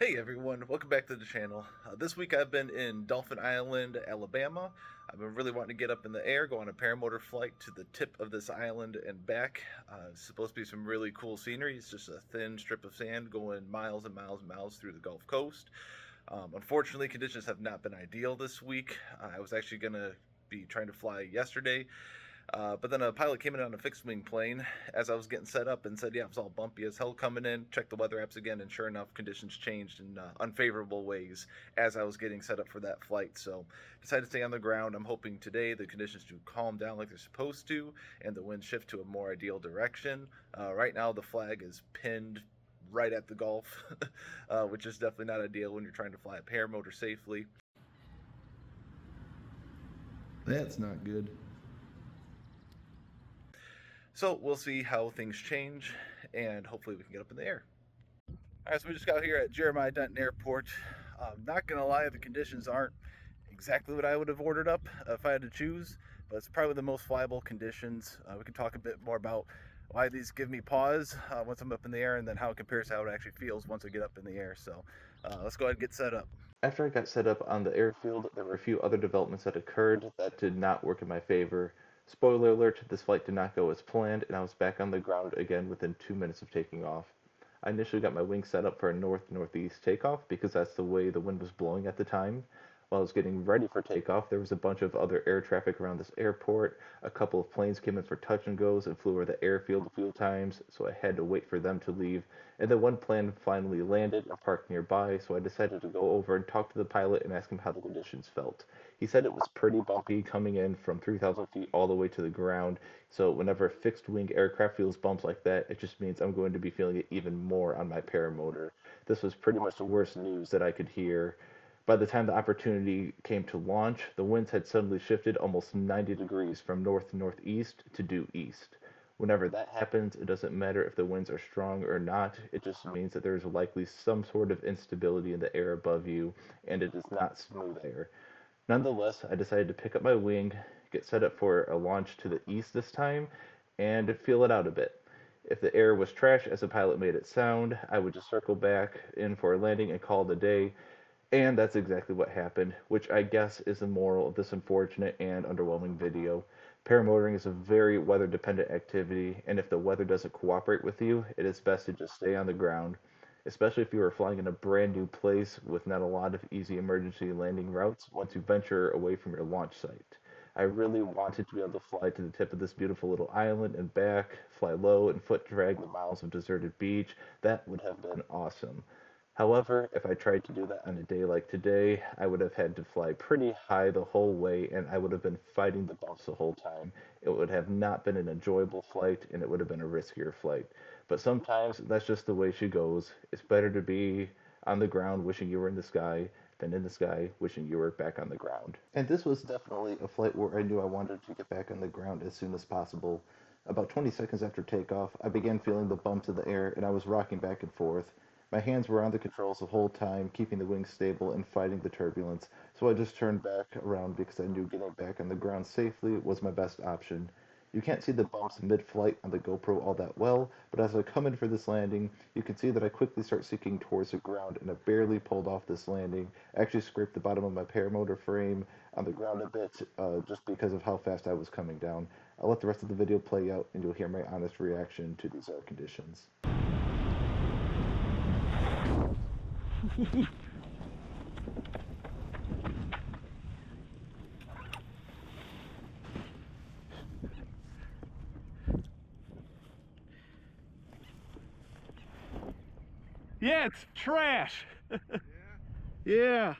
Hey everyone, welcome back to the channel. This week I've been in Dauphin Island, Alabama. I've been really wanting to get up in the air, go on a paramotor flight to the tip of this island and back. It's supposed to be some really cool scenery. It's just a thin strip of sand going miles and miles and miles through the Gulf Coast. Unfortunately, conditions have not been ideal this week. I was actually going to be trying to fly yesterday, but then a pilot came in on a fixed wing plane as I was getting set up and said, yeah, it was all bumpy as hell coming in. Checked the weather apps again, and sure enough, conditions changed in unfavorable ways as I was getting set up for that flight. So decided to stay on the ground. I'm hoping today the conditions do calm down like they're supposed to and the wind shift to a more ideal direction. Right now, the flag is pinned right at the Gulf, which is definitely not ideal when you're trying to fly a paramotor safely. That's not good. So we'll see how things change, and hopefully we can get up in the air. All right, so we just got here at Jeremiah Denton Airport. Not gonna lie, the conditions aren't exactly what I would have ordered up if I had to choose, but it's probably the most flyable conditions. We can talk a bit more about why these give me pause once I'm up in the air, and then how it compares to how it actually feels once I get up in the air. So let's go ahead and get set up. After I got set up on the airfield, there were a few other developments that occurred that did not work in my favor. Spoiler alert, this flight did not go as planned, and I was back on the ground again within 2 minutes of taking off. I initially got my wings set up for a north-northeast takeoff because that's the way the wind was blowing at the time. While I was getting ready for takeoff, there was a bunch of other air traffic around this airport. A couple of planes came in for touch and goes and flew over the airfield a few times, so I had to wait for them to leave. And then one plane finally landed and parked nearby, so I decided to go over and talk to the pilot and ask him how the conditions felt. He said it was pretty bumpy coming in from 3,000 feet all the way to the ground, so whenever a fixed wing aircraft feels bumps like that, it just means I'm going to be feeling it even more on my paramotor. This was pretty much the worst news that I could hear. By the time the opportunity came to launch, the winds had suddenly shifted almost 90 degrees from north northeast to due east. Whenever that happens, it doesn't matter if the winds are strong or not, it just means that there is likely some sort of instability in the air above you, and it is not smooth air. Nonetheless, I decided to pick up my wing, get set up for a launch to the east this time, and feel it out a bit. If the air was trash as the pilot made it sound, I would just circle back in for a landing and call it a day. And that's exactly what happened, which I guess is the moral of this unfortunate and underwhelming video. Paramotoring is a very weather dependent activity, and if the weather doesn't cooperate with you, it is best to just stay on the ground, especially if you are flying in a brand new place with not a lot of easy emergency landing routes once you venture away from your launch site. I really wanted to be able to fly to the tip of this beautiful little island and back, fly low and foot drag the miles of deserted beach. That would have been awesome. However, if I tried to do that on a day like today, I would have had to fly pretty high the whole way and I would have been fighting the bumps the whole time. It would have not been an enjoyable flight and it would have been a riskier flight. But sometimes that's just the way she goes. It's better to be on the ground wishing you were in the sky than in the sky wishing you were back on the ground. And this was definitely a flight where I knew I wanted to get back on the ground as soon as possible. About 20 seconds after takeoff, I began feeling the bumps in the air and I was rocking back and forth. My hands were on the controls the whole time, keeping the wings stable and fighting the turbulence, so I just turned back around because I knew getting back on the ground safely was my best option. You can't see the bumps mid-flight on the GoPro all that well, but as I come in for this landing, you can see that I quickly start sinking towards the ground and I barely pulled off this landing. I actually scraped the bottom of my paramotor frame on the ground a bit just because of how fast I was coming down. I'll let the rest of the video play out and you'll hear my honest reaction to these air conditions. Yeah, it's trash. Yeah.